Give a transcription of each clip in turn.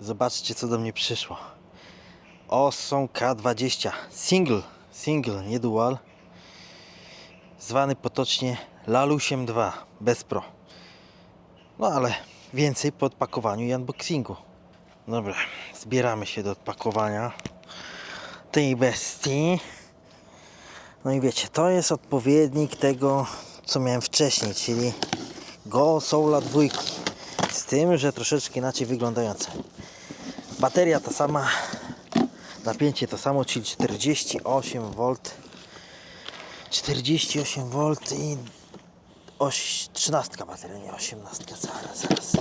Zobaczcie, co do mnie przyszło. Awesome K20 single, nie dual, zwany potocznie Lalusiem 2 bez Pro. No ale więcej po odpakowaniu i unboxingu. Dobra, zbieramy się do odpakowania tej bestii. No i wiecie, to jest odpowiednik tego, co miałem wcześniej, czyli Go Soula 2, z tym, że troszeczkę inaczej wyglądające. Bateria ta sama, napięcie to samo, czyli 48V. 48V i 13 bateria, nie 18. Zaraz.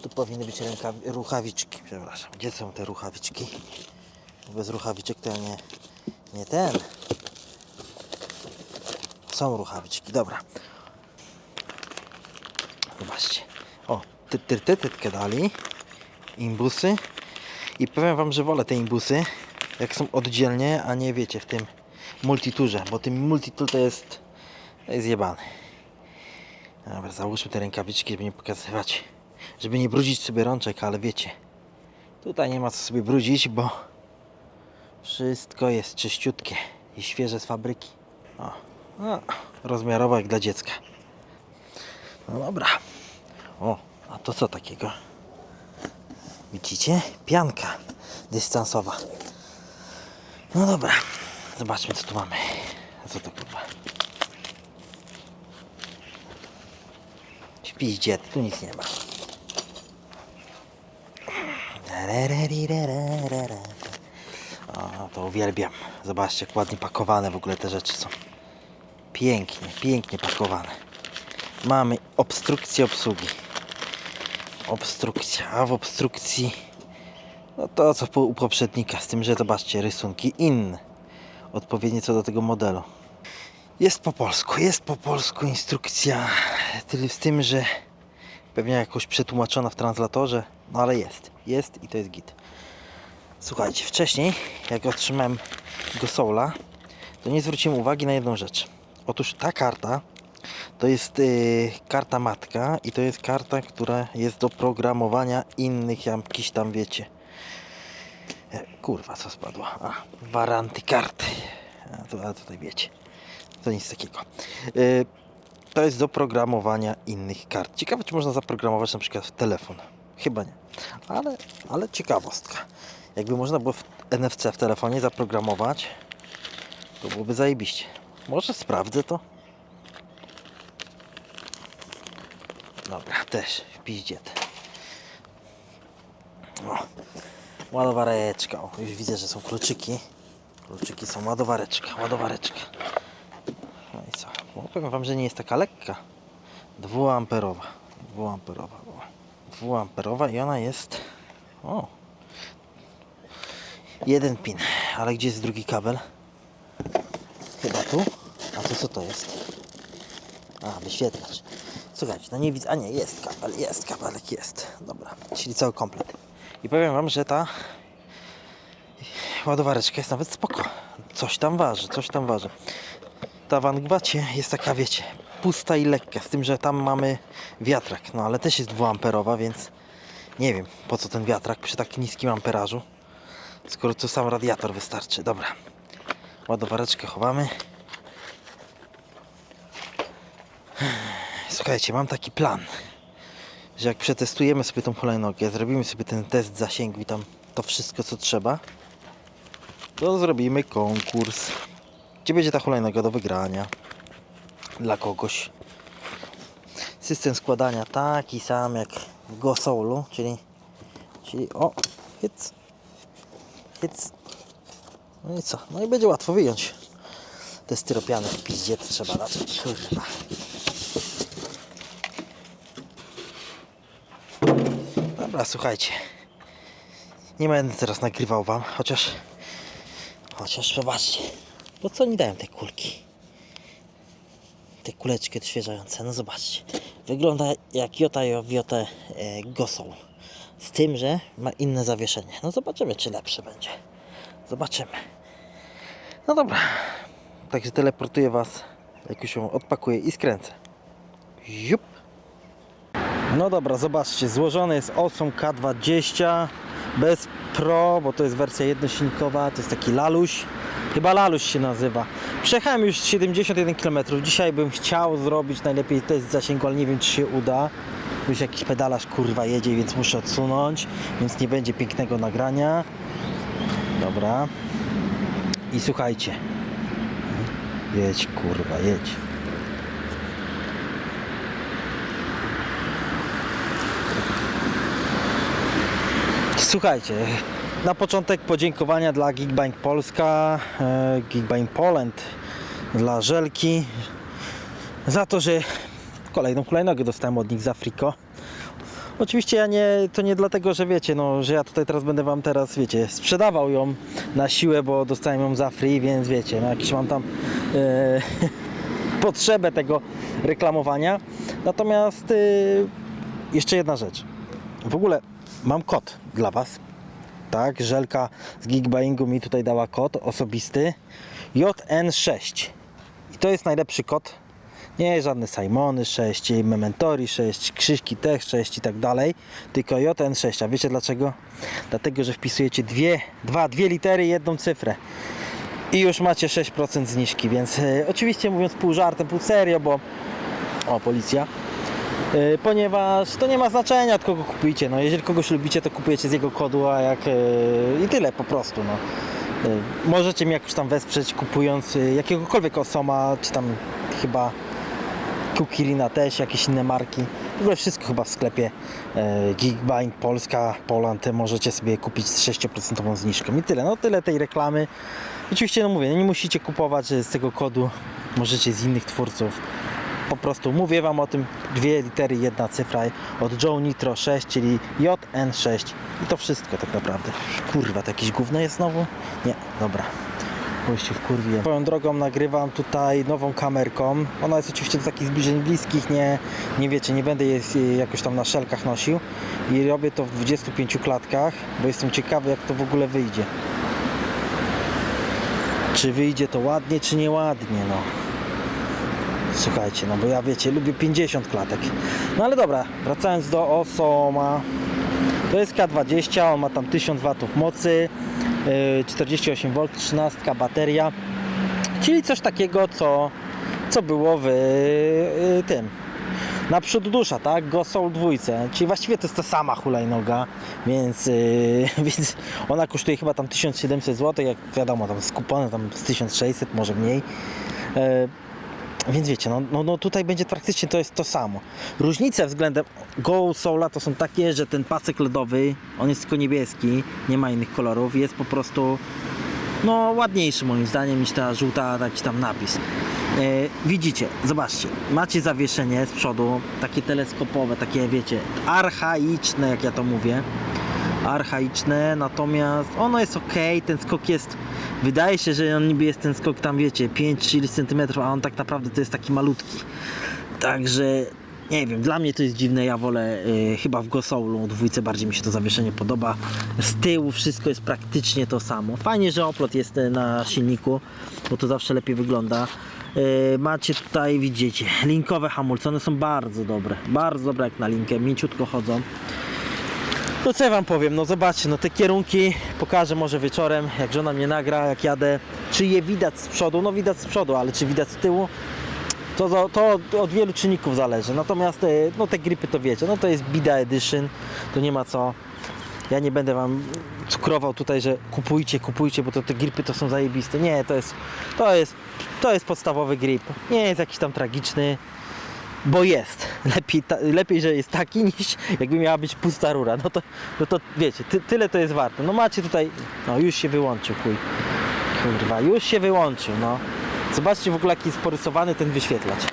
Tu powinny być ruchawiczki, przepraszam. Gdzie są te ruchawiczki? Bez ruchawiczek to ja nie ten. Są ruchawiczki, dobra. Zobaczcie. O, tytkę dali. Imbusy. I powiem wam, że wolę te imbusy, jak są oddzielnie, a nie wiecie, w tym multiturze, bo tym multitur to jest jebany. Dobra, załóżmy te rękawiczki, żeby nie pokazywać, żeby nie brudzić sobie rączek, ale wiecie, tutaj nie ma co sobie brudzić, bo wszystko jest czyściutkie i świeże z fabryki. O, no, rozmiarowo jak dla dziecka. No dobra. O, a to co takiego? Widzicie? Pianka dystansowa. No dobra. Zobaczmy, co tu mamy. A co to kurwa? Śpiździe, tu nic nie ma. O, to uwielbiam. Zobaczcie, jak ładnie pakowane w ogóle te rzeczy są. Pięknie pakowane. Mamy obstrukcję obsługi. Obstrukcja, a w obstrukcji no to co u poprzednika, z tym, że zobaczcie, rysunki inne, odpowiednie co do tego modelu. Jest po polsku instrukcja, tyle z tym, że pewnie jakoś przetłumaczona w translatorze, no ale jest i to jest git. Słuchajcie, wcześniej jak otrzymałem Go Soula, to nie zwróciłem uwagi na jedną rzecz. Otóż ta karta to jest karta matka i to jest karta, która jest do programowania innych jakichś tam, wiecie. Kurwa, co spadło? Waranty karty. A tutaj wiecie. To nic takiego. To jest do programowania innych kart. Ciekawe, czy można zaprogramować na przykład telefon. Chyba nie. Ale ciekawostka. Jakby można było w NFC w telefonie zaprogramować, to byłoby zajebiście. Może sprawdzę to. Dobra, też w piździet. O, ładowareczka. O, już widzę, że są kluczyki. Kluczyki są, ładowareczka. No i co? Bo powiem wam, że nie jest taka lekka. 2A. 2A i ona jest... O! Jeden pin. Ale gdzie jest drugi kabel? Chyba tu? A to co to jest? A, wyświetlacz. Słuchajcie, no nie widzę... A nie, jest kabelek, jest. Dobra, czyli cały komplet. I powiem wam, że ta ładowareczka jest nawet spoko. Coś tam waży. Ta w Angwacie jest taka, wiecie, pusta i lekka, z tym, że tam mamy wiatrak, no ale też jest 2A, więc nie wiem, po co ten wiatrak przy tak niskim amperażu, skoro tu sam radiator wystarczy. Dobra, ładowareczkę chowamy. Słuchajcie, mam taki plan, że jak przetestujemy sobie tą hulajnogę, zrobimy sobie ten test zasięgu i tam to wszystko, co trzeba, to zrobimy konkurs, gdzie będzie ta hulajnoga do wygrania dla kogoś. System składania taki sam jak w Go Soulu, czyli o, hyc. No i co? No i będzie łatwo wyjąć te styropiany w piździe, to trzeba dać. Kurwa. Dobra, słuchajcie. Nie będę teraz nagrywał wam, chociaż zobaczcie. Po co oni dają te kulki? Te kuleczki odświeżające, no zobaczcie. Wygląda jak Jota Go Soul. Z tym, że ma inne zawieszenie. No zobaczymy, czy lepsze będzie. Zobaczymy. No dobra. Także teleportuję was, jak już ją odpakuję i skręcę. Jup. No dobra, zobaczcie. Złożony jest Awesome K20 bez Pro, bo to jest wersja jednosilnikowa, to jest taki laluś, chyba laluś się nazywa. Przejechałem już 71 km, dzisiaj bym chciał zrobić najlepiej test zasięgu, ale nie wiem czy się uda. Już jakiś pedalarz kurwa jedzie, więc muszę odsunąć, więc nie będzie pięknego nagrania. Dobra. I słuchajcie. Jedź kurwa, jedź. Słuchajcie, na początek podziękowania dla Geekbike Polska, Geekbike Poland, dla Żelki za to, że kolejną hulajnogę dostałem od nich za Friko. Oczywiście to nie dlatego, że wiecie, no, że ja tutaj teraz będę wam wiecie, sprzedawał ją na siłę, bo dostałem ją za free, więc wiecie, no jakiś mam tam potrzebę tego reklamowania. Natomiast jeszcze jedna rzecz. W ogóle mam kod dla was. Tak, Żelka z Geekbuyingu mi tutaj dała kod osobisty JN6. I to jest najlepszy kod. Nie żadne Simony 6, Mementori 6, Krzyśki Tech 6 i tak dalej, tylko JN6. A wiecie dlaczego? Dlatego, że wpisujecie dwie litery i jedną cyfrę i już macie 6% zniżki, więc oczywiście mówiąc pół żartem, pół serio, bo policja, ponieważ to nie ma znaczenia od kogo kupujecie, no jeżeli kogoś lubicie, to kupujecie z jego kodu, a jak i tyle po prostu, no. Możecie mi jakoś tam wesprzeć kupując jakiegokolwiek Osoma, czy tam chyba Kukirina też, jakieś inne marki. W ogóle wszystko chyba w sklepie Geekbike Polska, Poland możecie sobie kupić z 6% zniżką i tyle. No tyle tej reklamy. Oczywiście no mówię, nie musicie kupować z tego kodu, możecie z innych twórców. Po prostu mówię wam o tym, 2 litery, 1 cyfra od Joe Nitro 6, czyli JN6 i to wszystko tak naprawdę. Kurwa, to jakieś gówno jest znowu? Nie, dobra. Się wkurwiłem. Swoją drogą nagrywam tutaj nową kamerką. Ona jest oczywiście do takich zbliżeń bliskich, nie wiecie, nie będę jej jakoś tam na szelkach nosił i robię to w 25 klatkach, bo jestem ciekawy jak to w ogóle wyjdzie. Czy wyjdzie to ładnie, czy nieładnie, no. Słuchajcie, no bo ja wiecie, lubię 50 klatek. No ale dobra, wracając do Osoma. To jest K20, on ma tam 1000 W mocy, 48V, 13 bateria, czyli coś takiego, co było w tym naprzód dusza, tak? Go Soul 2, czyli właściwie to jest ta sama hulajnoga, więc ona kosztuje chyba tam 1700 zł, jak wiadomo, tam z kuponem tam z 1600, może mniej. Więc wiecie, no tutaj będzie praktycznie to jest to samo. Różnice względem Go Soula to są takie, że ten pasek LEDowy, on jest tylko niebieski, nie ma innych kolorów, jest po prostu no ładniejszy moim zdaniem niż ta żółta, taki tam napis. Widzicie, zobaczcie, macie zawieszenie z przodu, takie teleskopowe, takie wiecie, archaiczne, jak ja to mówię. Archaiczne, natomiast ono jest ok, ten skok jest, wydaje się, że on niby jest ten skok tam wiecie 5-3 cm, a on tak naprawdę to jest taki malutki, także nie wiem, dla mnie to jest dziwne, ja wolę chyba w Go Soulu 2 bardziej mi się to zawieszenie podoba, z tyłu wszystko jest praktycznie to samo, fajnie, że oplot jest na silniku, bo to zawsze lepiej wygląda. Macie tutaj, widzicie, linkowe hamulce, one są bardzo dobre jak na linkę, mięciutko chodzą. No co ja wam powiem, no zobaczcie, no te kierunki pokażę może wieczorem, jak żona mnie nagra, jak jadę, czy je widać z przodu, no widać z przodu, ale czy widać z tyłu, to od wielu czynników zależy, natomiast no te gripy to wiecie, no to jest Bida Edition, to nie ma co, ja nie będę wam cukrował tutaj, że kupujcie, bo te gripy to są zajebiste, nie, to jest podstawowy grip, nie jest jakiś tam tragiczny, bo jest. Lepiej, że jest taki, niż jakby miała być pusta rura. No to wiecie, tyle to jest warte. No macie tutaj, no już się wyłączył, chuj. Kurwa, już się wyłączył, no. Zobaczcie w ogóle jaki jest porysowany ten wyświetlacz.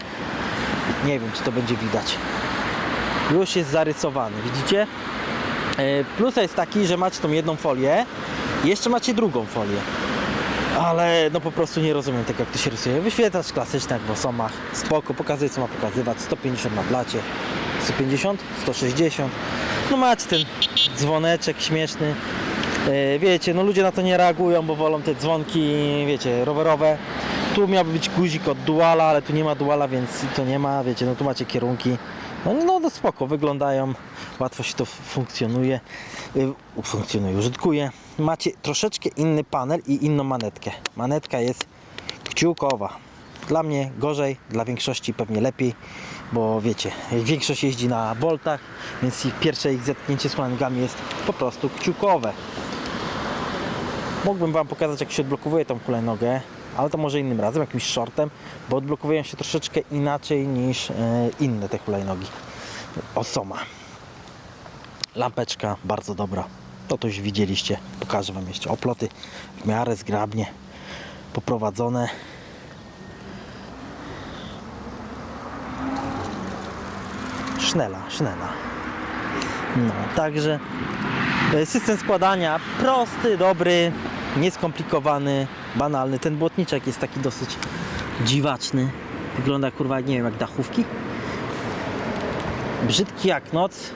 Nie wiem, czy to będzie widać. Już jest zarysowany, widzicie? Plus jest taki, że macie tą jedną folię i jeszcze macie drugą folię. Ale no po prostu nie rozumiem tego, jak to się rysuje. Wyświetlacz klasyczny jak w Osomach. Spoko, pokazuje co ma pokazywać. 150 na blacie. 150, 160. No macie ten dzwoneczek śmieszny. Wiecie, no ludzie na to nie reagują, bo wolą te dzwonki, wiecie, rowerowe. Tu miałby być guzik od duala, ale tu nie ma duala, więc to nie ma, wiecie, no tu macie kierunki. No spoko, wyglądają, łatwo się to użytkuje. Macie troszeczkę inny panel i inną manetkę. Manetka jest kciukowa. Dla mnie gorzej, dla większości pewnie lepiej, bo wiecie, większość jeździ na boltach, więc pierwsze ich zetknięcie z hulajnogami jest po prostu kciukowe. Mógłbym Wam pokazać, jak się odblokowuje tą hulajnogę, ale to może innym razem, jakimś shortem, bo odblokowują się troszeczkę inaczej niż inne te hulajnogi. Osoma. Lampeczka bardzo dobra. To już widzieliście. Pokażę Wam jeszcze. Oploty w miarę zgrabnie poprowadzone. Sznela. No, także system składania prosty, dobry, nieskomplikowany, banalny. Ten błotniczek jest taki dosyć dziwaczny. Wygląda kurwa, nie wiem, jak dachówki. Brzydki jak noc.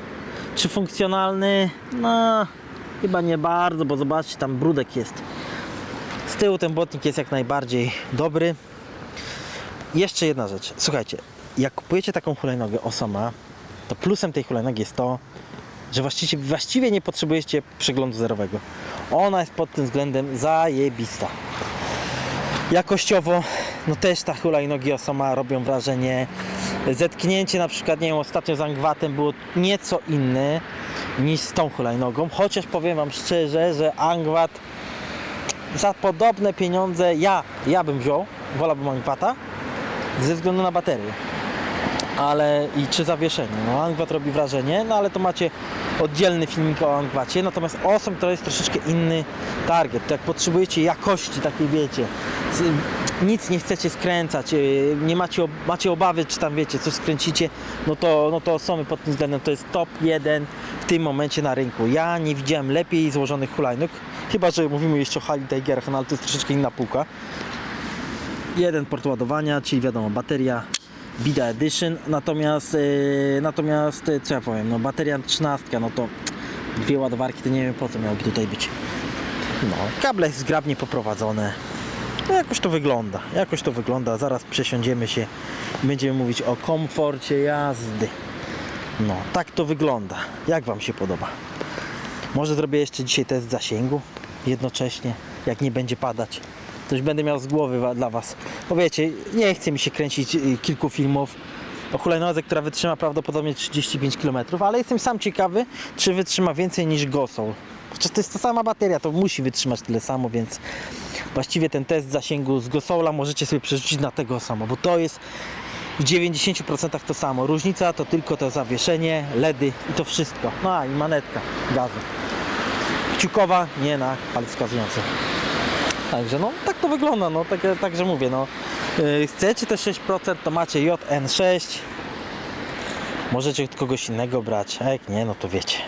Czy funkcjonalny? No, chyba nie bardzo, bo zobaczcie, tam brudek jest. Z tyłu ten błotnik jest jak najbardziej dobry. Jeszcze jedna rzecz. Słuchajcie, jak kupujecie taką hulajnogę Osama, to plusem tej hulajnogi jest to, że właściwie nie potrzebujecie przeglądu zerowego. Ona jest pod tym względem zajebista. Jakościowo, no też te hulajnogi Osama robią wrażenie. Zetknięcie na przykład, nie wiem, ostatnio z Angwatem było nieco inne niż z tą hulajnogą, chociaż powiem Wam szczerze, że Angwat za podobne pieniądze ja bym wziął, wolałbym Angwata ze względu na baterię. Ale czy zawieszenie. No, Angwat robi wrażenie, no ale to macie oddzielny filmik o Angwacie, natomiast Osam to jest troszeczkę inny target. To jak potrzebujecie jakości takiej, wiecie, nic nie chcecie skręcać, nie macie obawy, czy tam wiecie, coś skręcicie, no to Osamy pod tym względem to jest top 1 w tym momencie na rynku. Ja nie widziałem lepiej złożonych hulajnóg, chyba że mówimy jeszcze o Harley Tigerach, no ale to jest troszeczkę inna półka. Jeden port ładowania, czyli wiadomo, bateria Bida Edition, natomiast co ja powiem, no bateria 13, no to dwie ładowarki, to nie wiem po co miałoby tutaj być. No, kable jest zgrabnie poprowadzone. No jakoś to wygląda, zaraz przesiądziemy się i będziemy mówić o komforcie jazdy. No, tak to wygląda. Jak Wam się podoba? Może zrobię jeszcze dzisiaj test zasięgu jednocześnie, jak nie będzie padać. Coś będę miał z głowy dla Was. Bo wiecie, nie chce mi się kręcić kilku filmów o hulajnodze, która wytrzyma prawdopodobnie 35 km, ale jestem sam ciekawy, czy wytrzyma więcej niż Gosol. Chociaż to jest ta sama bateria, to musi wytrzymać tyle samo, więc właściwie ten test zasięgu z Gosola możecie sobie przerzucić na tego samo, bo to jest w 90% to samo. Różnica to tylko to zawieszenie, LEDy i to wszystko. No i manetka gazu. Kciukowa, nie na palec wskazujący. Także no, tak to wygląda, no, także mówię, no, chcecie te 6%, to macie JN6, możecie od kogoś innego brać, a jak nie, no to wiecie,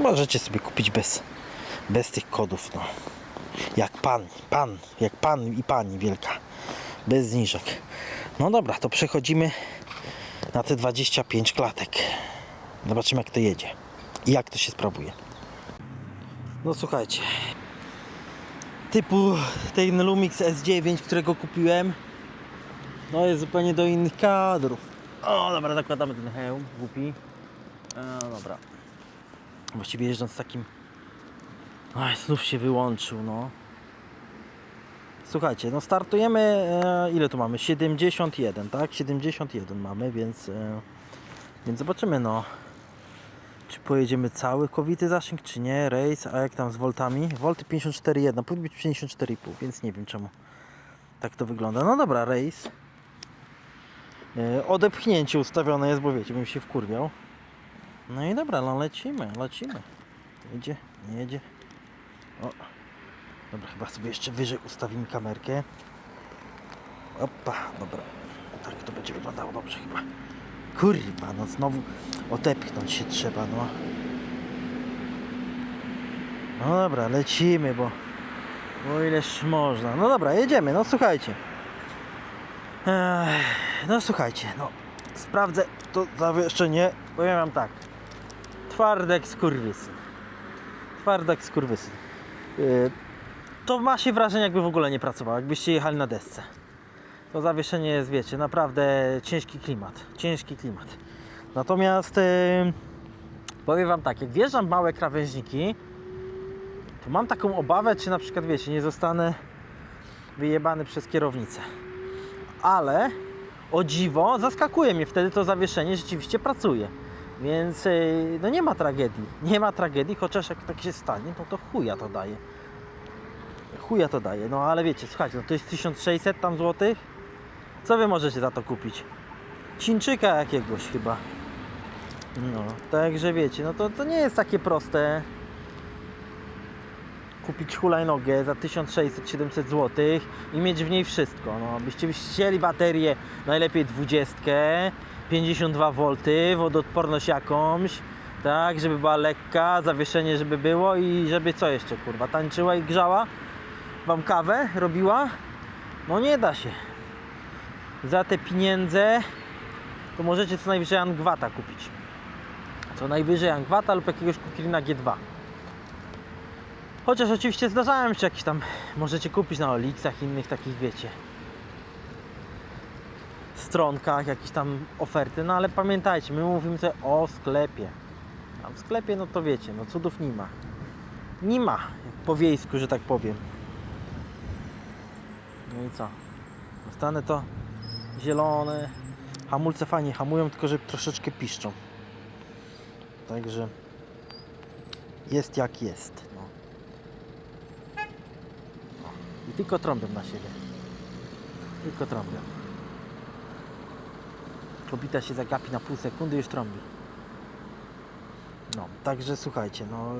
możecie sobie kupić bez tych kodów, no, jak pan i pani wielka, bez zniżek. No dobra, to przechodzimy na te 25 klatek, zobaczymy jak to jedzie i jak to się sprawuje. No słuchajcie, typu ten Lumix S9, którego kupiłem, no jest zupełnie do innych kadrów. O, dobra, nakładamy ten hełm, głupi. Dobra. Właściwie jeżdżąc takim... Oj, znów się wyłączył, no. Słuchajcie, no startujemy, ile tu mamy? 71, tak? 71 mamy, więc zobaczymy, no. Czy pojedziemy cały kowity zasięg, czy nie, race, a jak tam z voltami? Volty 54,1, powinien być 54,5, więc nie wiem czemu tak to wygląda. No dobra, race. Odepchnięcie ustawione jest, bo wiecie, bym się wkurwiał. No i dobra, no lecimy. Jedzie, nie jedzie. O. Dobra, chyba sobie jeszcze wyżej ustawimy kamerkę. Opa, dobra. Tak to będzie wyglądało dobrze chyba. Kurwa, no znowu odepchnąć się trzeba, no. No dobra, lecimy, bo ileż można. No dobra, jedziemy, no słuchajcie. No słuchajcie, no sprawdzę to zawieszenie. Powiem Wam tak. Twardek skurwysyn. To ma się wrażenie, jakby w ogóle nie pracowało, jakbyście jechali na desce. To zawieszenie jest, wiecie, naprawdę ciężki klimat. Natomiast powiem wam tak, jak wjeżdżam w małe krawężniki, to mam taką obawę, czy na przykład wiecie, nie zostanę wyjebany przez kierownicę. Ale o dziwo zaskakuje mnie wtedy to zawieszenie, rzeczywiście pracuje. Więc no nie ma tragedii. Nie ma tragedii, chociaż jak tak się stanie, no to chuja to daje. Chuja to daje, no ale wiecie, słuchajcie, no to jest 1600 tam złotych. Co wy możecie za to kupić? Chińczyka jakiegoś chyba. No, także wiecie, no to nie jest takie proste kupić hulajnogę za 1600-700 zł i mieć w niej wszystko. No, byście chcieli baterię, najlepiej 20, 52V, wodoodporność jakąś, tak, żeby była lekka, zawieszenie żeby było i żeby co jeszcze, kurwa, tańczyła i grzała wam kawę, robiła? No nie da się. Za te pieniądze to możecie co najwyżej Angwata kupić. Co najwyżej Angwata lub jakiegoś Kuklina G2. Chociaż oczywiście zdarzają się jakieś tam, możecie kupić na Olixach, innych takich wiecie, stronkach, jakieś tam oferty, no ale pamiętajcie, my mówimy tutaj o sklepie. A w sklepie no to wiecie, no cudów nie ma. Nie ma, jak po wiejsku, że tak powiem. No i co? Dostanę to zielone. Hamulce fajnie hamują, tylko że troszeczkę piszczą. Także jest jak jest. No. I tylko trąbią na siebie. Tylko trąbią. Kobieta się zagapi na pół sekundy, już trąbi. No, także słuchajcie, no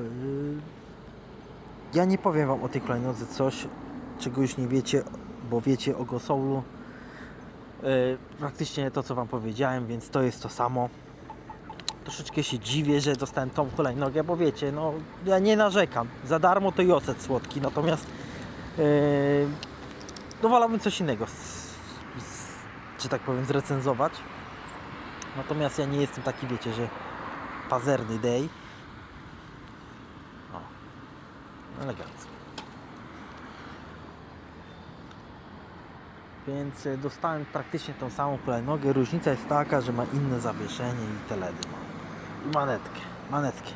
ja nie powiem wam o tej hulajnodze coś, czego już nie wiecie, bo wiecie o Gosoulu. Praktycznie to, co wam powiedziałem, więc to jest to samo. Troszeczkę się dziwię, że dostałem tą hulajnogę, bo wiecie, no ja nie narzekam. Za darmo to i ocet słodki, natomiast no wolałbym coś innego, że tak powiem, zrecenzować. Natomiast ja nie jestem taki, wiecie, że pazerny day. O, elegancko. Więc dostałem praktycznie tą samą hulajnogę. Różnica jest taka, że ma inne zawieszenie i teledy ma. I manetkę.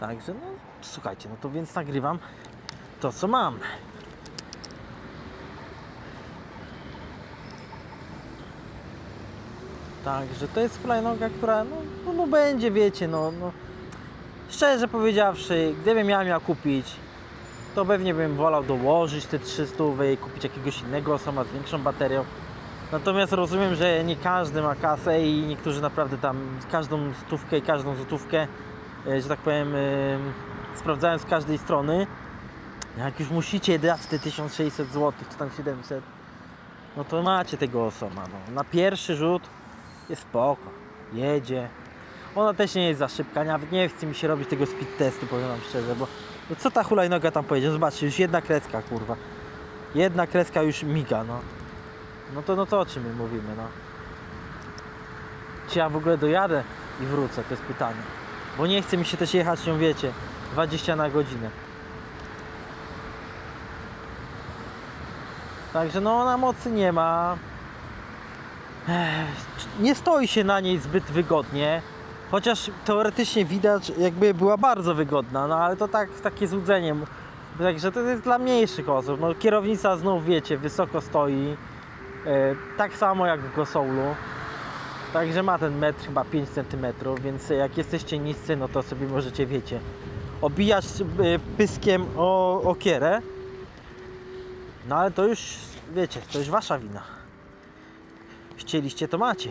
Także no słuchajcie, no to więc nagrywam to, co mam. Także to jest hulajnoga, która no będzie, wiecie, no szczerze powiedziawszy, gdybym miał kupić, to pewnie bym wolał dołożyć te 300 i kupić jakiegoś innego osoma z większą baterią. Natomiast rozumiem, że nie każdy ma kasę i niektórzy naprawdę tam każdą stówkę i każdą złotówkę, że tak powiem, sprawdzają z każdej strony. Jak już musicie dać te 1600 zł czy tam 700, no to macie tego osoma. No. Na pierwszy rzut jest spoko, jedzie. Ona też nie jest za szybka, nawet nie chce mi się robić tego speed testu, powiem wam szczerze, bo no co ta hulajnoga tam pojedzie? Zobaczcie, już jedna kreska, kurwa. Jedna kreska już miga, no. No to o czym my mówimy, no. Czy ja w ogóle dojadę i wrócę, to jest pytanie. Bo nie chce mi się też jechać nią, wiecie, 20 na godzinę. Także no ona mocy nie ma. Nie stoi się na niej zbyt wygodnie. Chociaż teoretycznie widać, jakby była bardzo wygodna, no ale to tak, takie złudzenie. Także to jest dla mniejszych osób. No, kierownica znów, wiecie, wysoko stoi. Tak samo jak w Gosoulu. Także ma ten metr chyba 5 cm, więc jak jesteście niscy, no to sobie możecie, wiecie, obijać pyskiem o okierę. No ale to już, wiecie, to już wasza wina. Chcieliście, to macie.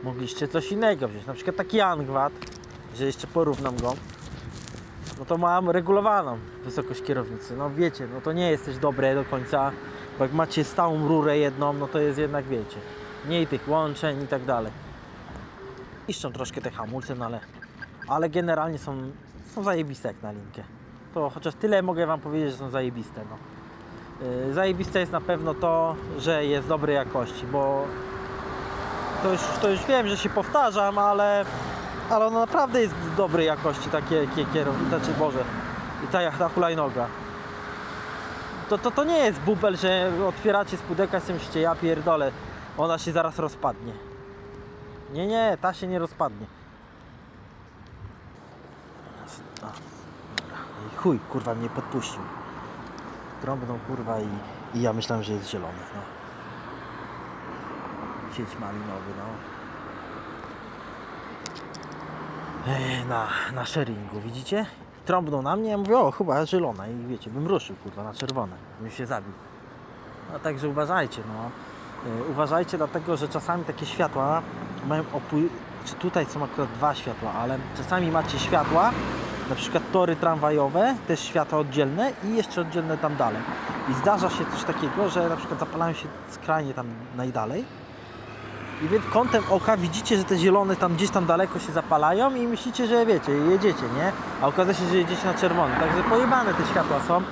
Mogliście coś innego wziąć, na przykład taki Angwat, że jeszcze porównam go. No to mam regulowaną wysokość kierownicy. No wiecie, no to nie jest też dobre do końca, bo jak macie stałą rurę jedną, no to jest jednak, wiecie, mniej tych łączeń i tak dalej. Niszczą troszkę te hamulce, no ale generalnie są zajebiste jak na linkę. To chociaż tyle mogę wam powiedzieć, że są zajebiste, no. Zajebiste jest na pewno to, że jest dobrej jakości, bo to już wiem, że się powtarzam, ale ona naprawdę jest dobrej jakości, takie kierownica, czy Boże, i ta hulajnoga. To nie jest bubel, że otwieracie z pudełka i sobie myślicie, ja pierdolę, ona się zaraz rozpadnie. Nie, ta się nie rozpadnie. O, dobra. I chuj, kurwa mnie podpuścił. Trąbną kurwa i ja myślałem, że jest zielony, no. Sieć malinowy, no. Na sharingu, widzicie? Trąbnął na mnie, ja mówię, o chyba zielona i wiecie, bym ruszył kurwa na czerwone, bym się zabił. No także uważajcie, no. Uważajcie dlatego, że czasami takie światła mają czy tutaj są akurat dwa światła, ale czasami macie światła, na przykład tory tramwajowe, też światła oddzielne i jeszcze oddzielne tam dalej. I zdarza się coś takiego, że na przykład zapalają się skrajnie tam najdalej i więc kątem oka widzicie, że te zielone tam gdzieś tam daleko się zapalają i myślicie, że wiecie, jedziecie, nie? A okazuje się, że jedziecie na czerwony. Także pojebane te światła są,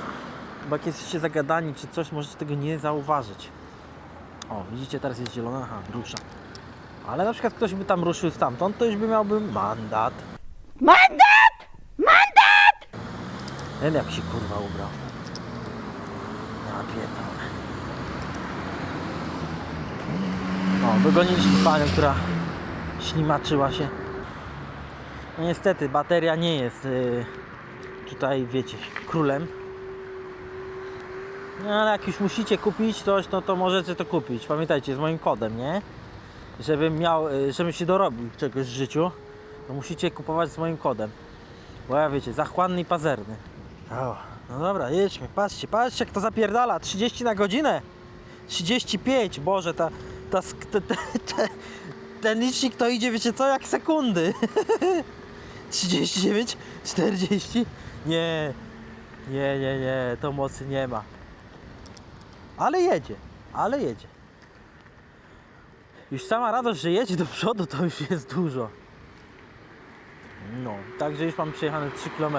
bo jak jesteście zagadani czy coś, możecie tego nie zauważyć. O, widzicie, teraz jest zielona, aha, rusza. Ale na przykład ktoś by tam ruszył stamtąd, to już by miałby mandat. Mandat! Mandat! Ten jak się kurwa ubrał. Ja pierdolę. O, dogoniliśmy panią, która ślimaczyła się. No niestety, bateria nie jest tutaj, wiecie, królem. No ale jak już musicie kupić coś, no to możecie to kupić. Pamiętajcie, z moim kodem, nie? Żebym się dorobił czegoś w życiu, to musicie kupować z moim kodem. Bo ja wiecie, zachłanny i pazerny. O, no dobra, jedźmy, patrzcie jak to zapierdala, 30 na godzinę. 35, Boże, ten licznik to idzie, wiecie co, jak sekundy. 39, 40, nie, to mocy nie ma. Ale jedzie. Już sama radość, że jedzie do przodu, to już jest dużo. No, także już mam przejechane 3 km.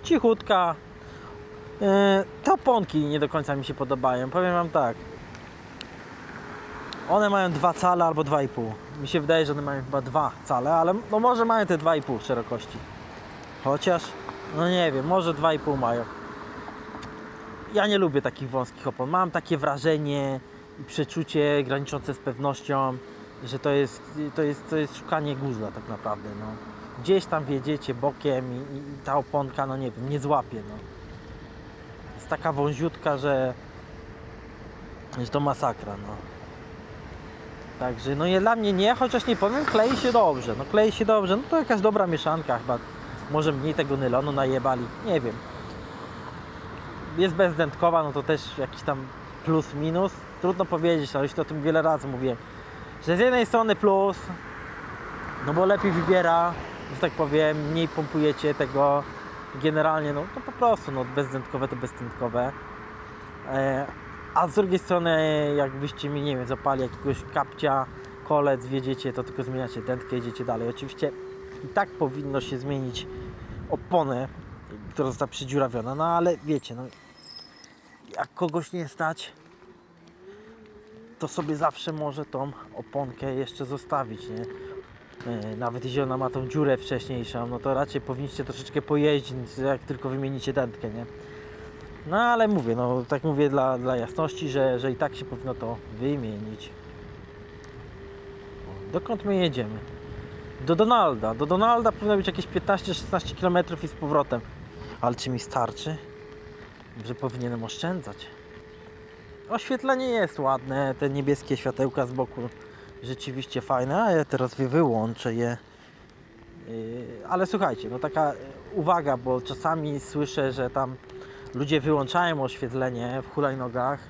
Cichutka. Te oponki nie do końca mi się podobają. Powiem wam tak. One mają 2 cale albo 2,5. Mi się wydaje, że one mają chyba 2 cale, ale no może mają te 2,5 szerokości. Chociaż, no nie wiem, może 2,5 mają. Ja nie lubię takich wąskich opon. Mam takie wrażenie i przeczucie graniczące z pewnością, że to jest szukanie guzla tak naprawdę. No. Gdzieś tam wjedziecie bokiem i ta oponka, no nie wiem, nie złapie. No. Jest taka wąziutka, że to masakra. No. Także no dla mnie nie, chociaż nie powiem, klei się dobrze. No to jakaś dobra mieszanka chyba. Może mniej tego nylonu najebali, nie wiem. Jest bezdętkowa, no to też jakiś tam plus, minus. Trudno powiedzieć, ale już o tym wiele razy mówiłem. Że z jednej strony plus, no bo lepiej wybiera, że tak powiem, mniej pompujecie tego. Generalnie, no to po prostu, no bezdętkowe to bezdętkowe. A z drugiej strony, jakbyście mi, nie wiem, zapali jakiegoś kapcia, kolec, wjedziecie, to tylko zmieniacie dętkę, jedziecie dalej. Oczywiście i tak powinno się zmienić oponę, która została przydziurawiona, no ale wiecie, no jak kogoś nie stać, to sobie zawsze może tą oponkę jeszcze zostawić, nie? Nawet jeśli ona ma tą dziurę wcześniejszą, no to raczej powinniście troszeczkę pojeździć, jak tylko wymienicie dętkę, nie? No ale mówię, no tak mówię dla jasności, że i tak się powinno to wymienić. Dokąd my jedziemy? Do Donalda. Do Donalda powinno być jakieś 15-16 km i z powrotem. Ale czy mi starczy? Że powinienem oszczędzać. Oświetlenie jest ładne, te niebieskie światełka z boku rzeczywiście fajne, a ja teraz wyłączę je. Ale słuchajcie, no taka uwaga, bo czasami słyszę, że tam ludzie wyłączają oświetlenie w hulajnogach,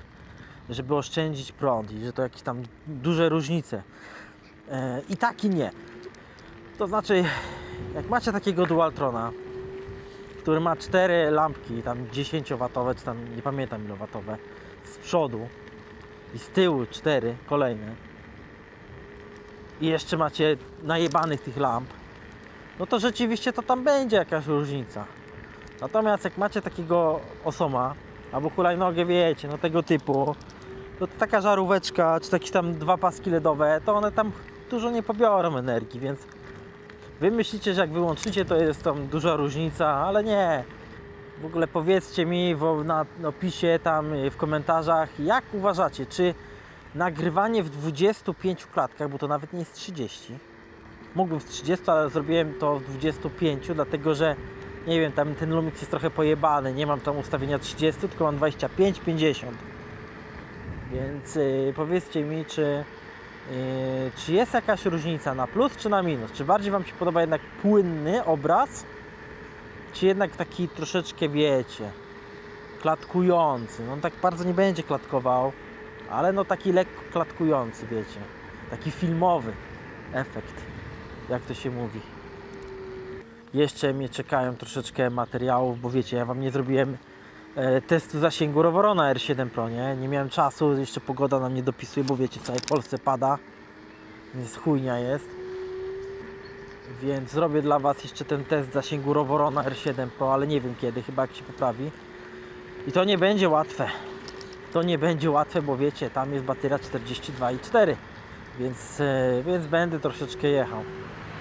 żeby oszczędzić prąd i że to jakieś tam duże różnice. I tak i nie. To znaczy, jak macie takiego Dualtrona, który ma 4 lampki, tam 10W, czy tam nie pamiętam ilowatowe, z przodu i z tyłu 4 kolejne i jeszcze macie najebanych tych lamp, no to rzeczywiście to tam będzie jakaś różnica. Natomiast jak macie takiego osoma, albo hulajnogę, wiecie, no tego typu, to taka żaróweczka, czy jakieś tam 2 paski LEDowe, to one tam dużo nie pobiorą energii, więc wy myślicie, że jak wyłączycie, to jest tam duża różnica, ale nie. W ogóle powiedzcie mi na opisie, tam w komentarzach, jak uważacie, czy nagrywanie w 25 klatkach, bo to nawet nie jest 30. Mógłbym w 30, ale zrobiłem to w 25, dlatego że nie wiem, tam ten Lumix jest trochę pojebany, nie mam tam ustawienia 30, tylko mam 25, 50. Więc powiedzcie mi, czy jest jakaś różnica na plus czy na minus? Czy bardziej Wam się podoba jednak płynny obraz, czy jednak taki troszeczkę, wiecie, klatkujący? No tak bardzo nie będzie klatkował, ale no taki lekko klatkujący, wiecie, taki filmowy efekt, jak to się mówi. Jeszcze mnie czekają troszeczkę materiałów, bo wiecie, ja Wam nie zrobiłem testu zasięgu Rovorona R7 Pro, nie miałem czasu, jeszcze pogoda nam nie dopisuje, bo wiecie, w całej Polsce pada, więc chujnia jest. Więc zrobię dla Was jeszcze ten test zasięgu Rovorona R7 Pro, ale nie wiem kiedy, chyba jak się poprawi. I to nie będzie łatwe. To nie będzie łatwe, bo wiecie, tam jest bateria 42,4, więc będę troszeczkę jechał.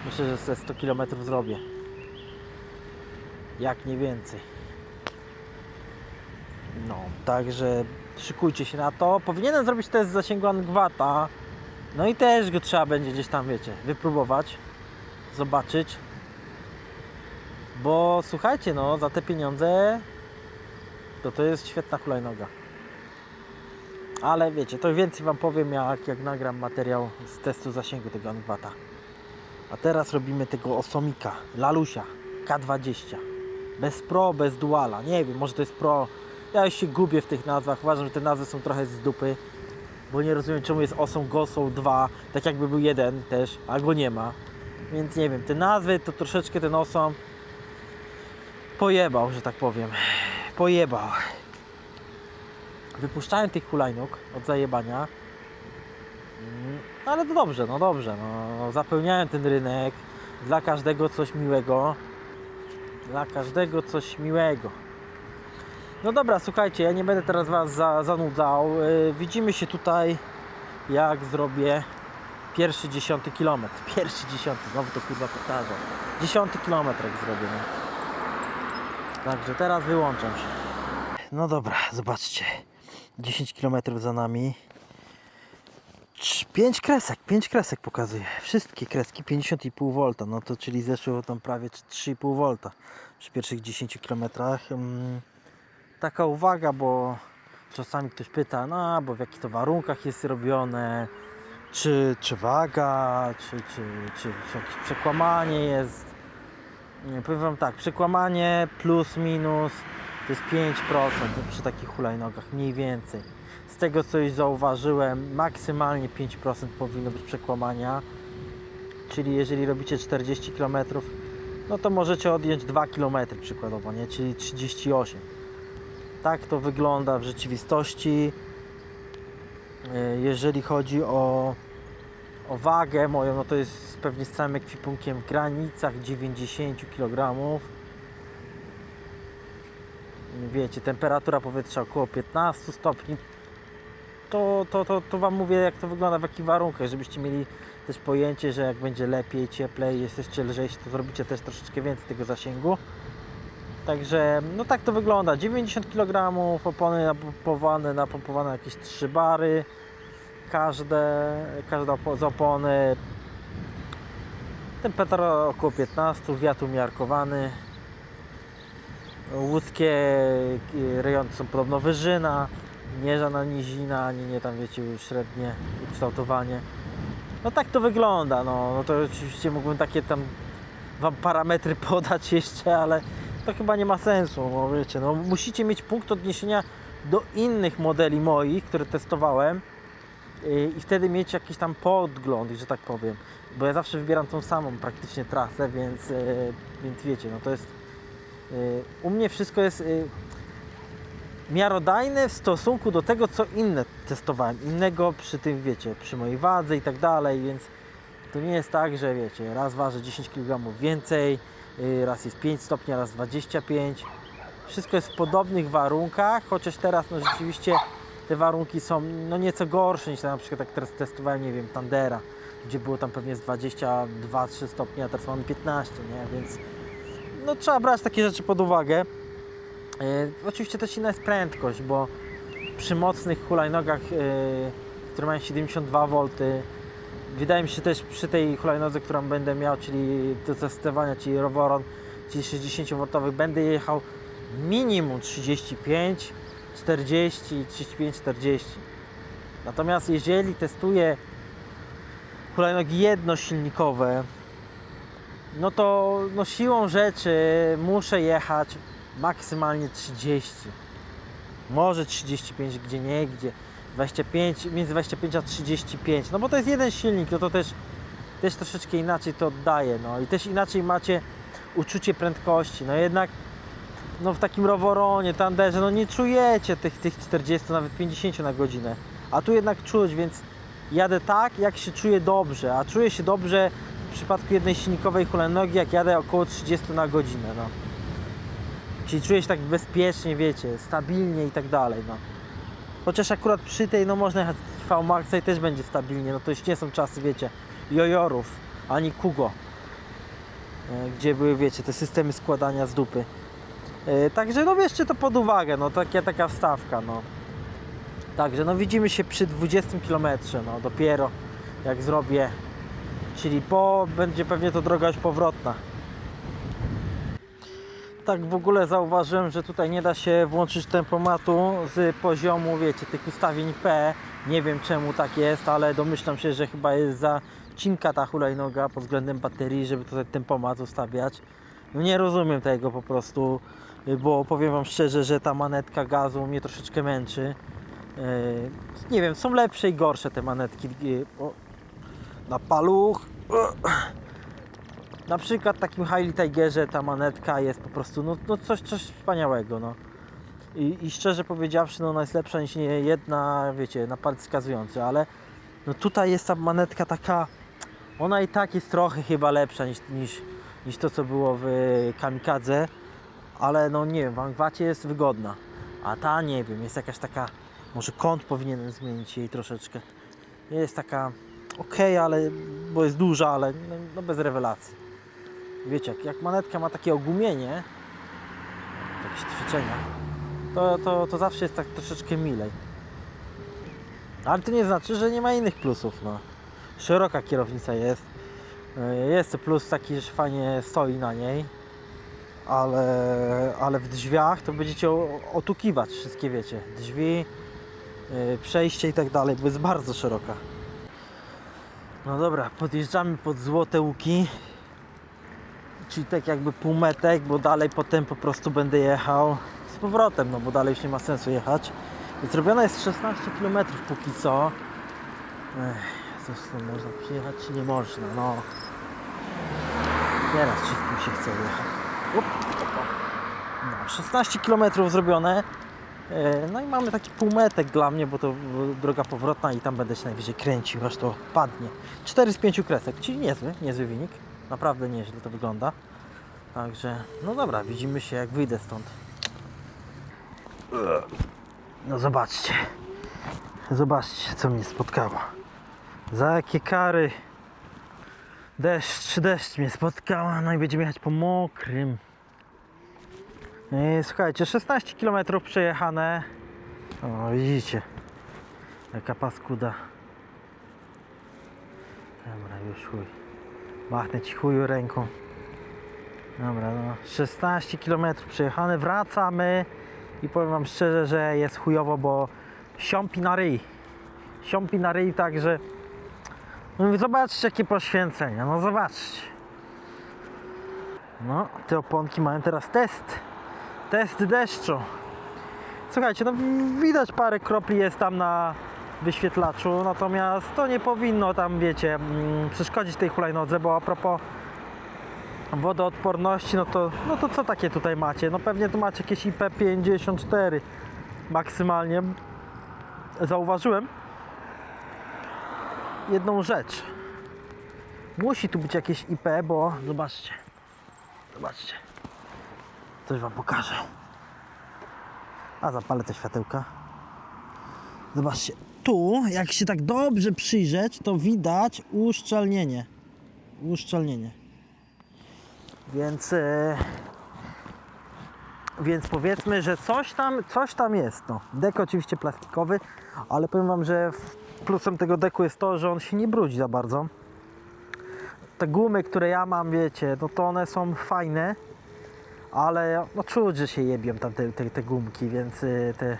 Myślę, że ze 100 km zrobię. Jak nie więcej. No, także szykujcie się na to. Powinienem zrobić test zasięgu Angwata. No i też go trzeba będzie gdzieś tam, wiecie, wypróbować. Zobaczyć. Bo słuchajcie, no, za te pieniądze to jest świetna hulajnoga. Ale wiecie, to więcej Wam powiem, jak nagram materiał z testu zasięgu tego Angwata. A teraz robimy tego Osomika, Lalusia K20. Bez Pro, bez Duala. Nie wiem, może to jest Pro. Ja już się gubię w tych nazwach. Uważam, że te nazwy są trochę z dupy. Bo nie rozumiem, czemu jest Osom Gosą 2. Tak jakby był jeden też, a go nie ma. Więc nie wiem, te nazwy to troszeczkę ten Osom pojebał, że tak powiem. Pojebał. Wypuszczałem tych hulajnóg od zajebania. Ale to dobrze, no dobrze. No, zapełniałem ten rynek. Dla każdego coś miłego. Dla każdego coś miłego. No dobra, słuchajcie, ja nie będę teraz Was zanudzał. Widzimy się tutaj, jak zrobię pierwszy 10 km. Pierwszy 10, znowu to kurwa powtarzam. 10 km jak zrobię. No. Także teraz wyłączam się. No dobra, zobaczcie. 10 km za nami. 5 kresek pokazuje. Wszystkie kreski 50,5 V. No to czyli zeszło tam prawie 3,5 V przy pierwszych 10 km. Taka uwaga, bo czasami ktoś pyta, no bo w jakich to warunkach jest robione, czy waga, czy jakieś przekłamanie jest. Nie, powiem Wam tak, przekłamanie plus minus to jest 5% przy takich hulajnogach, mniej więcej. Z tego co już zauważyłem, maksymalnie 5% powinno być przekłamania, czyli jeżeli robicie 40 km, no to możecie odjąć 2 km przykładowo, nie? Czyli 38. Tak to wygląda w rzeczywistości. Jeżeli chodzi o wagę moją, no to jest pewnie z całym ekwipunkiem w granicach 90 kg. Wiecie, temperatura powietrza około 15 stopni. To Wam mówię, jak to wygląda, w jakich warunkach, żebyście mieli też pojęcie, że jak będzie lepiej, cieplej, jesteście lżejsi, to zrobicie też troszeczkę więcej tego zasięgu. Także, no tak to wygląda. 90 kg, opony napompowane jakieś 3 bary. Każda z opony. Temperatura około 15, wiatr umiarkowany. Łódzkie rejony są podobno wyżyna, nie żadna nizina, ani nie tam wiecie już średnie ukształtowanie. No tak to wygląda, no to oczywiście mógłbym takie tam Wam parametry podać jeszcze, ale to chyba nie ma sensu, bo wiecie, no musicie mieć punkt odniesienia do innych modeli moich, które testowałem i wtedy mieć jakiś tam podgląd, że tak powiem, bo ja zawsze wybieram tą samą praktycznie trasę, więc wiecie, no to jest u mnie wszystko jest miarodajne w stosunku do tego, co inne testowałem, innego przy tym, wiecie, przy mojej wadze i tak dalej, więc to nie jest tak, że wiecie, raz waży 10 kg więcej, raz jest 5 stopni, raz 25. Wszystko jest w podobnych warunkach, chociaż teraz no rzeczywiście te warunki są no nieco gorsze niż na przykład jak teraz testowałem, nie wiem, Thundera, gdzie było tam pewnie z 22-3 stopni, a teraz mamy 15, nie? Więc no trzeba brać takie rzeczy pod uwagę. Oczywiście też inna jest prędkość, bo przy mocnych hulajnogach które mają 72 V. Wydaje mi się też przy tej hulajnodze, którą będę miał, czyli do testowania, czyli Rovoron, czyli 60V, będę jechał minimum 35, 40, 35, 40. Natomiast jeżeli testuję hulajnogi jednosilnikowe, no to no siłą rzeczy muszę jechać maksymalnie 30. Może 35, gdzie nie, gdzie 25, między 25 a 35. No bo to jest jeden silnik, no to też troszeczkę inaczej to oddaje. No i też inaczej macie uczucie prędkości. No jednak no w takim Rovoronie, Thunderze, no nie czujecie tych 40, nawet 50 na godzinę. A tu jednak czuć, więc jadę tak, jak się czuję dobrze. A czuję się dobrze w przypadku jednej silnikowej hulajnogi, jak jadę około 30 na godzinę. No. Czyli czuję się tak bezpiecznie, wiecie, stabilnie i tak dalej. No. Chociaż akurat przy tej, no można jechać V-Maxa i też będzie stabilnie. No to już nie są czasy, wiecie, jojorów, ani Kugo, gdzie były, wiecie, te systemy składania z dupy. Także no bierzcie to pod uwagę, no taka wstawka, no. Także no widzimy się przy 20 km, no dopiero jak zrobię, czyli będzie pewnie to droga już powrotna. Tak w ogóle zauważyłem, że tutaj nie da się włączyć tempomatu z poziomu, wiecie, tych ustawień P. Nie wiem czemu tak jest, ale domyślam się, że chyba jest za cienka ta hulajnoga pod względem baterii, żeby tutaj tempomat ustawiać. No nie rozumiem tego po prostu, bo powiem wam szczerze, że ta manetka gazu mnie troszeczkę męczy. Nie wiem, są lepsze i gorsze te manetki. Na paluch. Na przykład w takim Harley Tigerze ta manetka jest po prostu no coś wspaniałego. No. I szczerze powiedziawszy, no ona jest lepsza niż jedna, wiecie, na palec wskazujący, ale no tutaj jest ta manetka taka, ona i tak jest trochę chyba lepsza niż to, co było w Kamikadze, ale no nie wiem, w Angwacie jest wygodna, a ta nie wiem, jest jakaś taka, może kąt powinienem zmienić jej troszeczkę. Jest taka ok, ale, bo jest duża, ale no bez rewelacji. Wiecie, jak manetka ma takie ogumienie, jakieś ćwiczenia, to zawsze jest tak troszeczkę milej. Ale to nie znaczy, że nie ma innych plusów. No. Szeroka kierownica jest. Jest to plus taki, że fajnie stoi na niej. Ale w drzwiach to będziecie otukiwać wszystkie, wiecie, drzwi, przejście i tak dalej, bo jest bardzo szeroka. No dobra, podjeżdżamy pod Złote Łuki. Czyli tak jakby półmetek, bo dalej potem po prostu będę jechał z powrotem, no bo dalej już nie ma sensu jechać. Zrobione jest 16 km póki co. Coś tam można przyjechać czy nie można, no. Teraz wszystkim się chce jechać. No, 16 km zrobione. No i mamy taki półmetek dla mnie, bo to droga powrotna i tam będę się najwyżej kręcił, aż to padnie. 4 z 5 kresek, czyli niezły wynik. Naprawdę nieźle to wygląda. Także, no dobra, widzimy się jak wyjdę stąd. No zobaczcie. Zobaczcie, co mnie spotkało. Za jakie kary. Deszcz mnie spotkała. No i będziemy jechać po mokrym. Słuchajcie, 16 km przejechane. O, widzicie. Jaka paskuda. Dobra, już chuj. Machnę ci chuju ręką. Dobra, no 16 km przejechane, wracamy i powiem wam szczerze, że jest chujowo, bo siąpi na ryj, także no, zobaczcie jakie poświęcenia, no zobaczcie. No, te oponki mają teraz test deszczu. Słuchajcie, no widać parę kropli jest tam na wyświetlaczu, natomiast to nie powinno tam, wiecie, przeszkodzić tej hulajnodze, bo a propos wodoodporności, no to co takie tutaj macie? No pewnie tu macie jakieś IP54 maksymalnie. Zauważyłem jedną rzecz. Musi tu być jakieś IP, bo zobaczcie. Coś wam pokażę. A zapalę te światełka. Zobaczcie. Tu, jak się tak dobrze przyjrzeć, to widać uszczelnienie. Więc Więc powiedzmy, że coś tam jest. No. Dek oczywiście plastikowy, ale powiem Wam, że plusem tego deku jest to, że on się nie brudzi za bardzo. Te gumy, które ja mam, wiecie, no to one są fajne, ale no czuć, że się jebią tam te gumki, więc te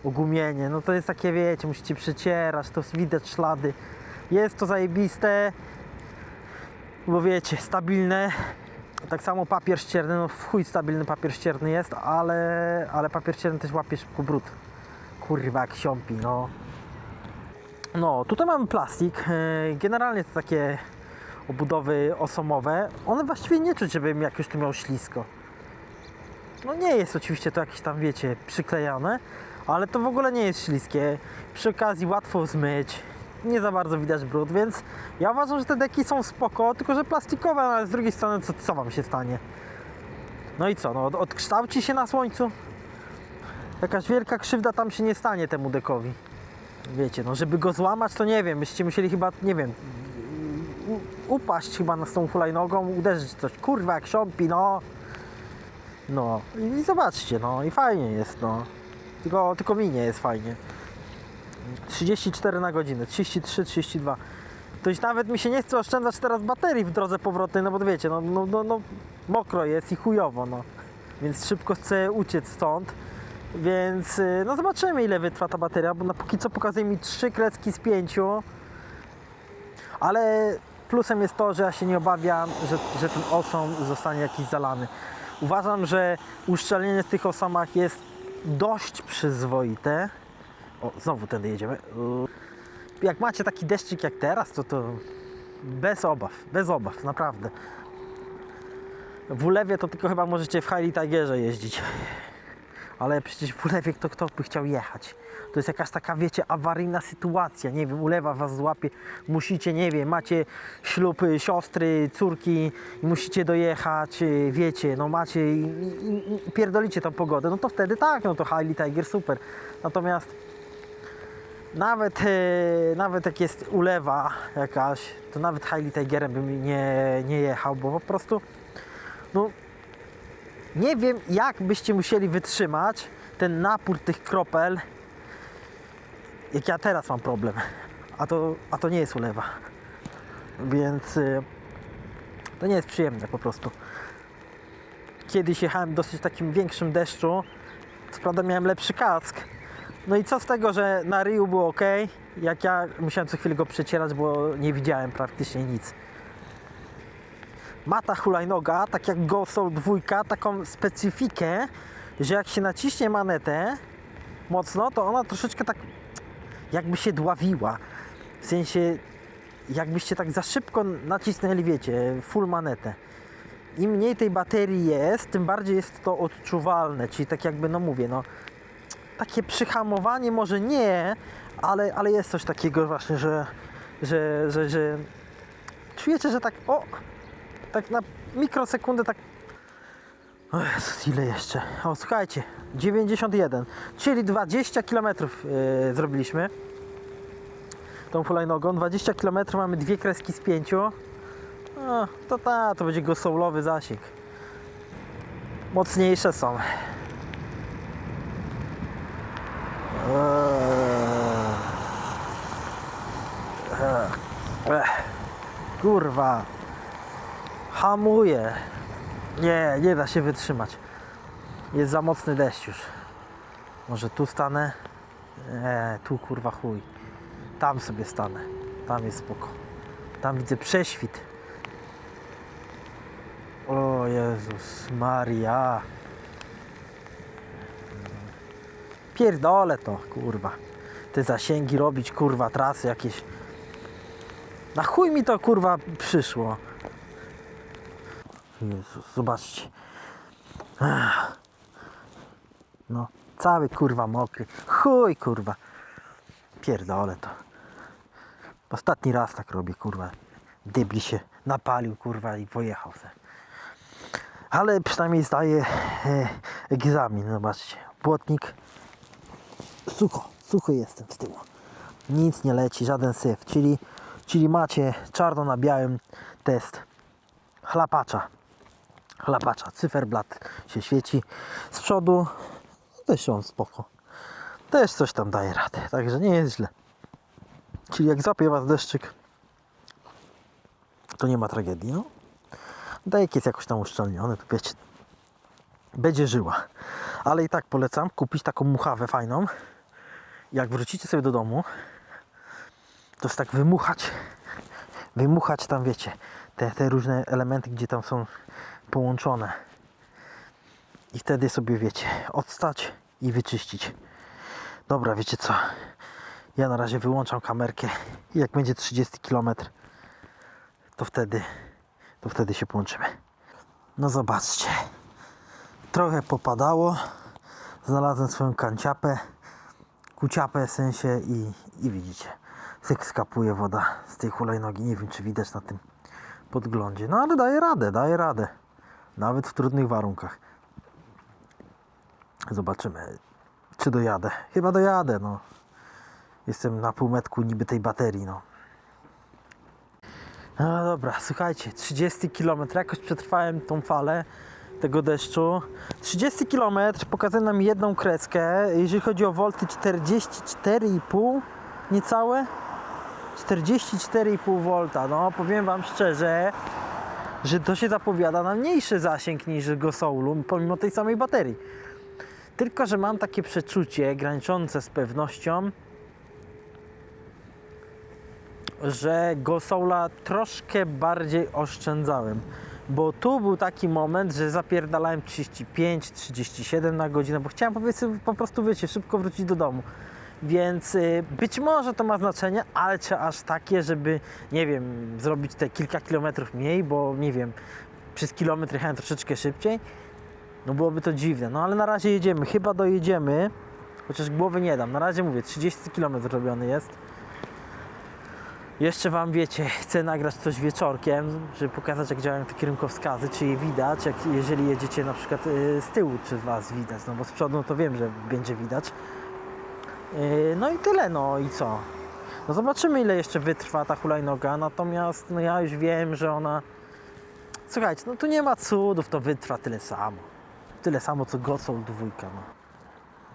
ogumienie, no to jest takie, wiecie, musicie przecierać, to widać ślady. Jest to zajebiste, bo wiecie, stabilne. Tak samo papier ścierny, no w chuj stabilny papier ścierny jest, ale papier ścierny też łapie szybko brud. Kurwa, jak siąpi, no. No, tutaj mamy plastik. Generalnie to takie obudowy osomowe. One właściwie nie czuć, żebym jakoś tu miał ślisko. No nie jest oczywiście to jakieś tam, wiecie, przyklejane, ale to w ogóle nie jest śliskie. Przy okazji łatwo zmyć. Nie za bardzo widać brud, więc ja uważam, że te deki są spoko, tylko że plastikowe, no ale z drugiej strony co wam się stanie? No i co, no odkształci się na słońcu? Jakaś wielka krzywda tam się nie stanie temu dekowi. Wiecie, no żeby go złamać, to nie wiem, byście musieli chyba, nie wiem, upaść chyba z tą hulajnogą, uderzyć coś, kurwa jak siąpi, no. No i zobaczcie, no i fajnie jest, no. Tylko mi nie jest fajnie. 34 na godzinę, 33, 32. To już nawet mi się nie chce oszczędzać teraz baterii w drodze powrotnej, no bo wiecie, no mokro jest i chujowo, no. Więc szybko chcę uciec stąd. Więc no zobaczymy, ile wytrwa ta bateria, bo na póki co pokazuje mi 3 krecki z 5. Ale plusem jest to, że ja się nie obawiam, że ten osom zostanie jakiś zalany. Uważam, że uszczelnienie w tych osomach jest dość przyzwoite. O, znowu tędy jedziemy. Jak macie taki deszczyk jak teraz, to bez obaw, naprawdę. W ulewie to tylko chyba możecie w Harley Tigerze jeździć. Ale przecież w ulewie kto by chciał jechać? To jest jakaś taka, wiecie, awaryjna sytuacja, nie wiem, ulewa was złapie, musicie, nie wiem, macie ślub siostry, córki i musicie dojechać, wiecie, no macie i pierdolicie tą pogodę, no to wtedy tak, no to Harley Tiger super. Natomiast nawet jak jest ulewa jakaś, to nawet Harley Tigerem bym nie jechał, bo po prostu, no nie wiem, jak byście musieli wytrzymać ten napór tych kropel, jak ja teraz mam problem, a to nie jest ulewa, więc to nie jest przyjemne po prostu. Kiedyś jechałem w dosyć takim większym deszczu, co prawda miałem lepszy kask, no i co z tego, że na ryju było ok, jak ja musiałem co chwilę go przecierać, bo nie widziałem praktycznie nic. Ma ta hulajnoga, tak jak Go Soul 2, taką specyfikę, że jak się naciśnie manetę mocno, to ona troszeczkę tak jakby się dławiła. W sensie, jakbyście tak za szybko nacisnęli, wiecie, full manetę. Im mniej tej baterii jest, tym bardziej jest to odczuwalne, czyli tak jakby, no mówię, no takie przyhamowanie może nie, ale jest coś takiego właśnie, że czujecie, że tak, o, tak na mikrosekundę tak. O Jezus, ile jeszcze? O, słuchajcie, 91, czyli 20 km zrobiliśmy tą hulajnogą. 20 km, mamy 2 kreski z 5. O, to będzie go soulowy zasięg. Mocniejsze są. Kurwa. Hamuje. Nie da się wytrzymać. Jest za mocny deszcz już. Może tu stanę? Tu kurwa chuj. Tam sobie stanę. Tam jest spoko. Tam widzę prześwit. O Jezus Maria. Pierdolę to, kurwa. Te zasięgi robić, kurwa, trasy jakieś. Na chuj mi to, kurwa, przyszło. Jezus, zobaczcie. No, cały, kurwa, mokry. Chuj, kurwa. Pierdolę to. Ostatni raz tak robię, kurwa. Dybli się napalił, kurwa, i pojechał se. Ale przynajmniej zdaje egzamin, zobaczcie. Błotnik. Sucho jestem z tyłu. Nic nie leci, żaden syf. Czyli macie czarno na białym test chlapacza. chlapacza, cyferblat się świeci. Z przodu też on spoko. Też coś tam daje radę, także nie jest źle. Czyli jak złapie was deszczyk, to nie ma tragedii, no. Dajek jest jakoś tam uszczelniony, to wiecie, będzie żyła. Ale i tak polecam kupić taką muchawę fajną. Jak wrócicie sobie do domu, to jest tak wymuchać tam, wiecie, te różne elementy, gdzie tam są połączone. I wtedy sobie, wiecie, odstać i wyczyścić. Dobra, wiecie co? Ja na razie wyłączam kamerkę i jak będzie 30 km, to wtedy się połączymy. No zobaczcie. Trochę popadało. Znalazłem swoją kanciapę. Kuciapę w sensie i widzicie. Skapuje woda z tej hulajnogi. Nie wiem, czy widać na tym podglądzie. No ale daje radę. Nawet w trudnych warunkach. Zobaczymy, czy dojadę. Chyba dojadę, no. Jestem na półmetku niby tej baterii, no. No dobra, słuchajcie, 30 km, jakoś przetrwałem tą falę tego deszczu. 30 km pokazuje nam jedną kreskę, jeżeli chodzi o wolty 44,5 niecałe. 44,5 V, no powiem wam szczerze, że to się zapowiada na mniejszy zasięg niż Go Soulu, pomimo tej samej baterii. Tylko że mam takie przeczucie graniczące z pewnością, że Go Soula troszkę bardziej oszczędzałem, bo tu był taki moment, że zapierdalałem 35-37 na godzinę, bo chciałem po prostu, wiecie, szybko wrócić do domu. Więc być może to ma znaczenie, ale czy aż takie, żeby, nie wiem, zrobić te kilka kilometrów mniej, bo nie wiem, przez kilometr jechałem troszeczkę szybciej, no byłoby to dziwne. No ale na razie jedziemy, chyba dojedziemy, chociaż głowy nie dam. Na razie mówię, 30 km robiony jest. Jeszcze wam, wiecie, chcę nagrać coś wieczorkiem, żeby pokazać, jak działają te kierunkowskazy, czy je widać, jeżeli jedziecie na przykład z tyłu, czy was widać, no bo z przodu no to wiem, że będzie widać. No i tyle, no i co? No zobaczymy, ile jeszcze wytrwa ta hulajnoga, natomiast no ja już wiem, że ona... Słuchajcie, no tu nie ma cudów, to wytrwa tyle samo. Tyle samo, co Go Soul 2, no.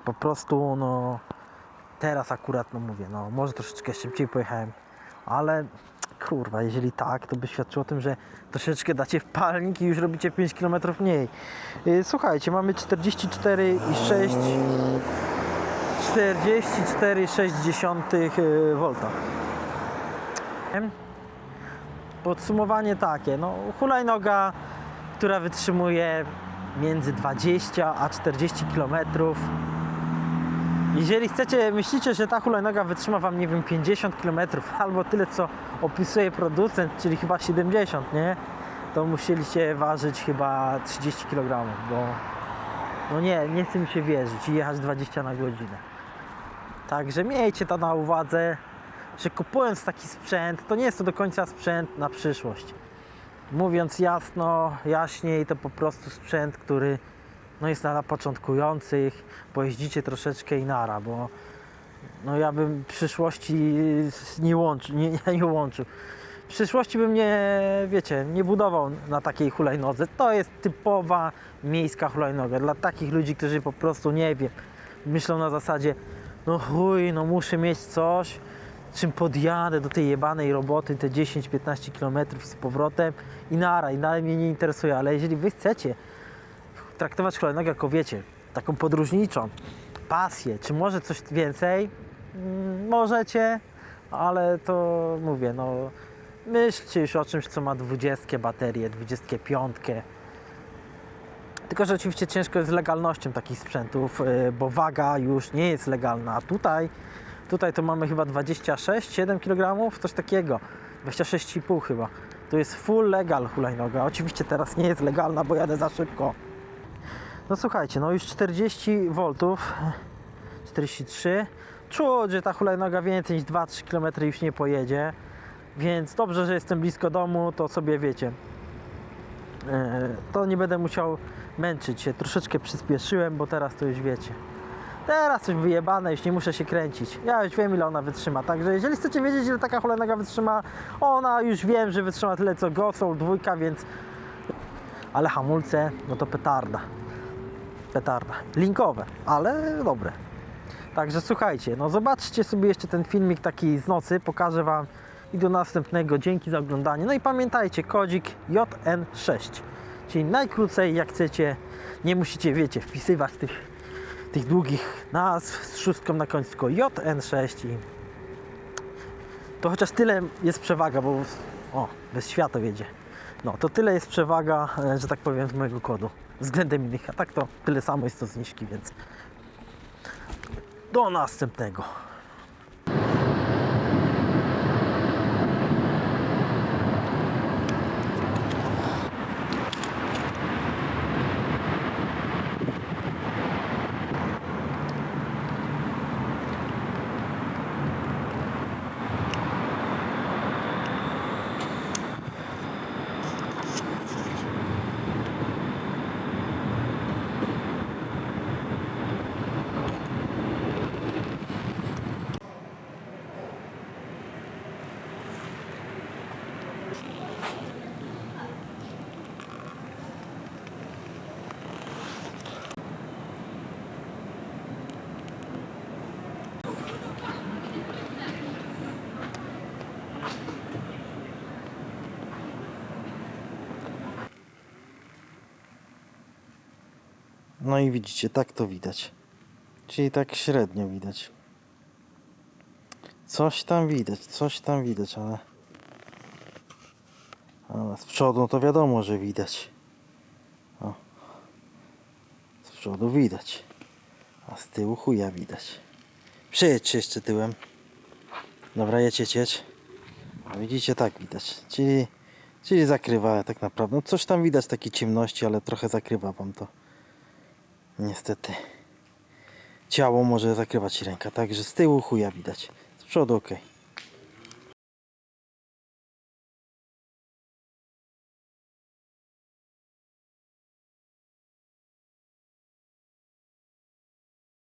Po prostu, no... Teraz akurat, no mówię, no może troszeczkę szybciej pojechałem, ale kurwa, jeżeli tak, to by świadczyło o tym, że troszeczkę dacie w palnik i już robicie 5 km mniej. Słuchajcie, mamy 44,6 V. Podsumowanie takie, no hulajnoga, która wytrzymuje między 20 a 40 km. Jeżeli myślicie, że ta hulajnoga wytrzyma wam, nie wiem, 50 km albo tyle, co opisuje producent, czyli chyba 70, nie? To musieliście ważyć chyba 30 kg, bo no nie chce mi się wierzyć i jechać 20 na godzinę. Także miejcie to na uwadze, że kupując taki sprzęt, to nie jest to do końca sprzęt na przyszłość. Mówiąc jasno, jaśniej, to po prostu sprzęt, który no jest dla początkujących, pojeździcie troszeczkę i nara, bo no ja bym w przyszłości nie łączył. W przyszłości bym nie budował na takiej hulajnodze. To jest typowa miejska hulajnoga dla takich ludzi, którzy po prostu, nie wiem, myślą na zasadzie, no chuj, no muszę mieć coś, czym podjadę do tej jebanej roboty te 10-15 km z powrotem i nara, i dalej mnie nie interesuje, ale jeżeli wy chcecie traktować hulajnogę jako, wiecie, taką podróżniczą, pasję, czy może coś więcej, możecie, ale to mówię, no myślcie już o czymś, co ma 20 baterie, 25. Tylko że oczywiście ciężko jest z legalnością takich sprzętów, bo waga już nie jest legalna, a tutaj to mamy chyba 26-7 kg, coś takiego, 26,5 chyba. To jest full legal hulajnoga. Oczywiście teraz nie jest legalna, bo jadę za szybko. No słuchajcie, no już 40 V, 43. Czuć, że ta hulajnoga więcej niż 2-3 km już nie pojedzie. Więc dobrze, że jestem blisko domu, to sobie wiecie. To nie będę musiał męczyć się. Troszeczkę przyspieszyłem, bo teraz to już wiecie. Teraz coś wyjebane, już nie muszę się kręcić. Ja już wiem, ile ona wytrzyma. Także jeżeli chcecie wiedzieć, ile taka hulajnoga wytrzyma, ona już wiem, że wytrzyma tyle co Go Soul 2, więc ale hamulce, no to petarda. Petarda. Linkowe, ale dobre. Także słuchajcie, no zobaczcie sobie jeszcze ten filmik taki z nocy, pokażę Wam i do następnego. Dzięki za oglądanie. No i pamiętajcie, kodzik JN6, czyli najkrócej jak chcecie, nie musicie, wiecie, wpisywać tych długich nazw z szóstką na końcu, tylko JN6 i to chociaż tyle jest przewaga, bo bez świata wiedzie. No to tyle jest przewaga, że tak powiem, z mojego kodu względem innych, a tak to tyle samo jest to zniżki, więc do następnego. No i widzicie, tak to widać. Czyli tak średnio widać. Coś tam widać, ale z przodu to wiadomo, że widać. O. Z przodu widać. A z tyłu chuja widać. Przejedźcie jeszcze tyłem. Dobra, jedź. A widzicie, tak widać. Czyli zakrywa tak naprawdę. No coś tam widać takiej ciemności, ale trochę zakrywa wam to. Niestety. Ciało może zakrywać ręka, także z tyłu chuja widać. Z przodu ok.